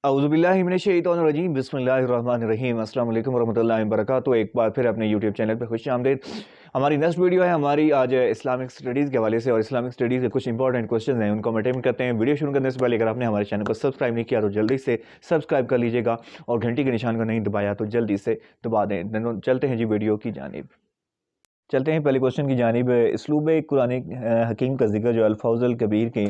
अऊज़ु बिल्लाहि मिनश्शैतानिर्रजीम बिस्मिल्लाहिर्रहमानिर्रहीम अस्सलाम वालेकुम वरहमतुल्लाहि वबरकातुहू। एक बार फिर अपने यूट्यूब चैनल पर खुशामदीद। हमारी नेक्स्ट वीडियो है हमारी आज इस्लामिक स्टडीज़ के हवाले से, और इस्लामिक स्टडीज़ के कुछ इंपॉर्टेंट क्वेश्चन हैं उनको हम अटेम्प्ट करते हैं। वीडियो शुरू करने से पहले अगर आपने हमारे चैनल को सब्सक्राइब नहीं किया तो जल्दी से सब्सक्राइब कर लीजिएगा, और घंटी के निशान को नहीं दबाया तो जल्दी से दबा दें। चलते हैं जी वीडियो की जानिब। चलते हैं पहले क्वेश्चन की जानिब। इसलूब कुरान हकीम का जिक्र जो अल्फाज़ुल कबीर के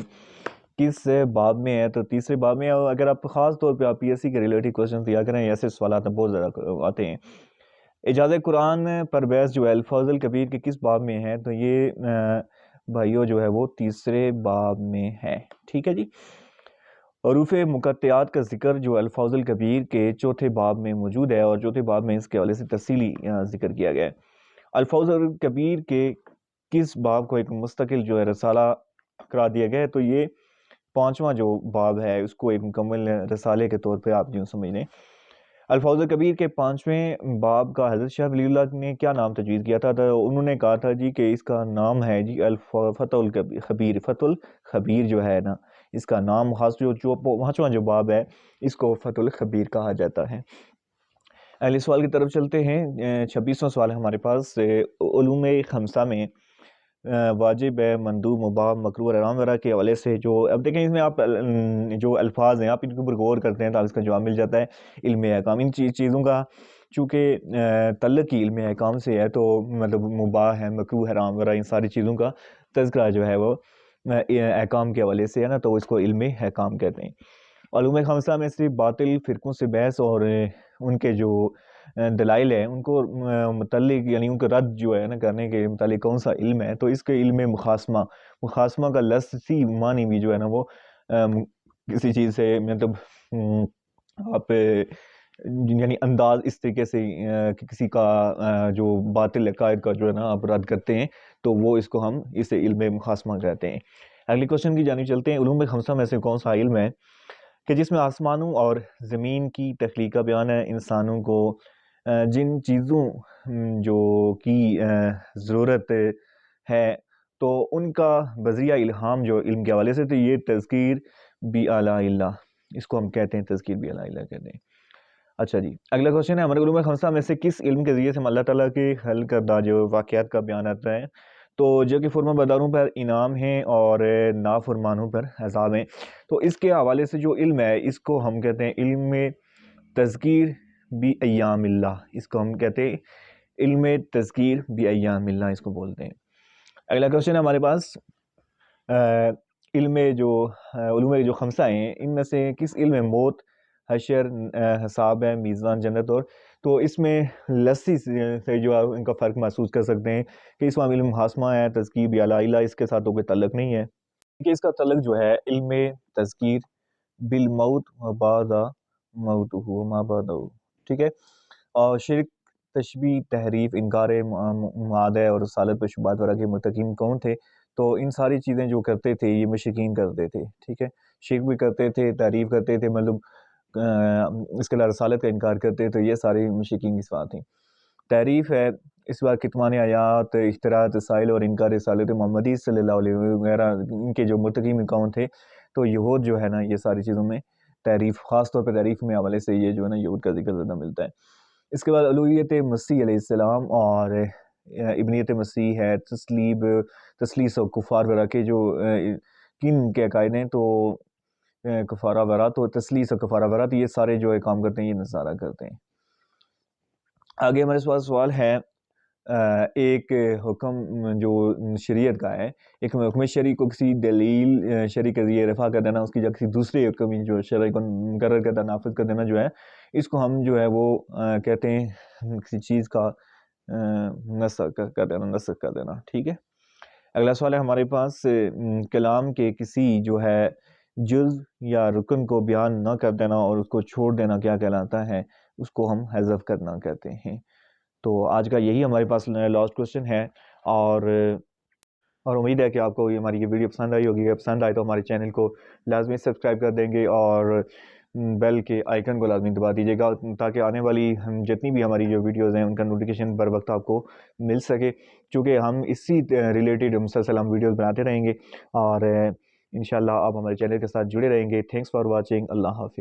किस बाब में है? तो तीसरे बाब में। और अगर आप ख़ास तौर पे आप पीएससी के रिलेटेड क्वेश्चन दिया करें, ऐसे सवाल बहुत ज़्यादा आते हैं। इजाज़त कुरान पर बहस जो है अल्फाज़ुल कबीर के किस बाब में है? तो ये भाइयों जो है वो तीसरे बाब में है। ठीक है जी। हरूफ मुक़त्तियात का जिक्र जो अल्फाज़ुल कबीर के चौथे बाब में मौजूद है, और चौथे बाब में इसके हवाले से तफसीली जिक्र किया गया है। अल्फाज़ुल कबीर के किस बाब को एक मुस्तकिल जो है रसाला करार दिया गया है? तो ये पाँचवां जो बाब है उसको एक मुकम्मल रसाले के तौर पे आप यूँ समझ लें। अल्फाज़ुल कबीर के पाँचवें बाब का हज़रत शाह वलीउल्लाह ने क्या नाम तजवीज़ किया था? तो उन्होंने कहा था जी कि इसका नाम है जी फ़तहुल खबीर। फ़तहुल खबीर जो है ना, इसका नाम ख़ास जो पाँचवां जो बाब है इसको फ़तहुल खबीर कहा जाता है। अगले सवाल की तरफ चलते हैं। 26वां सवाल है हमारे पास। उलूम खमसा में वाजिब है, मंदूब, मुबाह, मकरूह और हराम वगैरह के हवाले से जो अब देखें इसमें आप जो अल्फाज हैं आप इनके ऊपर गौर करते हैं तो इसका जवाब मिल जाता है। इल्म अहकाम, इन चीज़ों का चूँकि तल्लुक़ ही इल्म अहकाम से है, तो मतलब मुबाह है, मकरूह, हराम वगैरह इन सारी चीज़ों का तज़किरा जो है वो अहकाम के हवाले से है ना, तो इसको इल्म अहकाम कहते हैं। उलूम खमसा में सिर्फ बातिल फ़िरक़ों से बहस और उनके जो दलाइल है उनको मुतल्लिक़ यानी उनका रद्द जो है ना करने के मुतालिक कौन सा इल्म है? तो इसके इल्म मुखासमा का लफ्ज़ी मानी भी जो है ना वो किसी चीज़ से मतलब आप यानी अंदाज इस तरीके से कि किसी का जो बातिल अकायद का जो है ना आप रद्द करते हैं, तो वो इसको हम इसे इल्म मुखासमा कहते हैं। अगले क्वेश्चन की जानिब चलते हैं। उलूम खमसा में से कौन सा इल्म है कि जिसमें आसमानों और ज़मीन की तख्लीक का बयान है? इंसानों को जिन चीज़ों जो की ज़रूरत है तो उनका बज़रिया इल्हाम जो इल्म के हवाले से, तो ये तज़कीर बी आला इल्लाह, इसको हम कहते हैं तज़कीर बी आला इल्लाह कहते हैं। अच्छा जी, अगला क्वेश्चन है हमारे उलूम खमसा में से किस इल्म के ज़रिए से हम अल्लाह ताला के हल करदा जो वाक़यात का बयान आता है? तो जो कि फरमाबरदारों पर इनाम है और नाफरमानों पर अज़ाब है। तो इसके हवाले से जो इल्म है इसको हम कहते हैं इल्म तज़कीर बी अय्यामिल्लाह, इसको हम कहते हैं इल्म तज़कीर बी अय्यामिल्लाह, इसको बोलते हैं। अगला क्वेश्चन है हमारे पास। उलूम जो खमसा हैं इनमें से किस इल्म में मौत, हशर, हिसाब है, मीज़ान, जन्नत और तो इसमें लस्सी से जो आप इनका फ़र्क महसूस कर सकते हैं कि इसमें इल्म हासमा है, तज़कीर बी आला इल्लाह, इसके साथ तो कोई तल्लुक़ नहीं है कि इसका तल्लुक़ जो है इल्म तज़कीर बिल मौत व बादा मौतुहु व मा बादहु। ठीक है। और शिर्क, तशबीह, तहरीफ, इनकार मुआदे और रसालत पर शुबहात वगैरह के मुर्तकिब कौन थे? तो इन सारी चीज़ें जो करते थे ये मुशरिकीन करते थे। ठीक है। शिर्क भी करते थे, तारीफ़ करते थे, मतलब इसके अलावा रसालत का इनकार करते, तो ये सारी मुशरिकीन की सिफ़ात थी। तारीफ़ है इस बार कितमान आयात, इख्तिराअ रसाइल और इनकार रिसालत मोहम्मदी सल्लल्लाहु अलैहि वगैरह इनके जो मुर्तकिब कौन थे? तो यहूद जो है ना, ये सारी चीज़ों में तारीफ़, ख़ास तौर पे तारीफ़ में हवाले से ये जो है ना यहूद का ज़िक्र ज़्यादा मिलता है। इसके बाद उलूहियत मसीह अलैहिस्सलाम और इब्नियत मसीह है, तसलीस और कुफ़ार वगैरह के जो किन के अकायद हैं, तो कफ़ारा वगैरह, तो तसलीस और कफ़ारा वगैरह, तो ये सारे जो है काम करते हैं ये नज़ारा करते हैं। आगे हमारे पास सवाल है एक हुक्म जो शरीयत का है, एक हुक्म शरई को किसी दलील शरई के ज़रिए रफ़ा कर देना, उसकी जगह किसी दूसरे हुक्म जो शरई को मुकर्रर करदा नाफ़िज़ कर देना जो है, इसको हम जो है वो कहते हैं किसी चीज़ का नस्ख़ कर देना। ठीक है। अगला सवाल है हमारे पास। कलाम के किसी जो है जुज़ या रुकन को बयान न कर देना और उसको छोड़ देना क्या कहलाता है? उसको हम हज़फ करना कहते हैं। तो आज का यही हमारे पास लास्ट क्वेश्चन है, और उम्मीद है कि आपको ये हमारी ये वीडियो पसंद आई होगी। अगर पसंद आए तो हमारे चैनल को लाजमी सब्सक्राइब कर देंगे और बेल के आइकन को लाजमी दबा दीजिएगा, ताकि आने वाली जितनी भी हमारी जो वीडियोज़ हैं उनका नोटिफिकेशन बर वक्त आपको मिल सके, चूँकि हम इसी रिलेटेड मुसलसल हम वीडियोज़ बनाते रहेंगे, और इंशाल्लाह आप हमारे चैनल के साथ जुड़े रहेंगे। Thanks for watching. अल्लाह हाफ़िज़।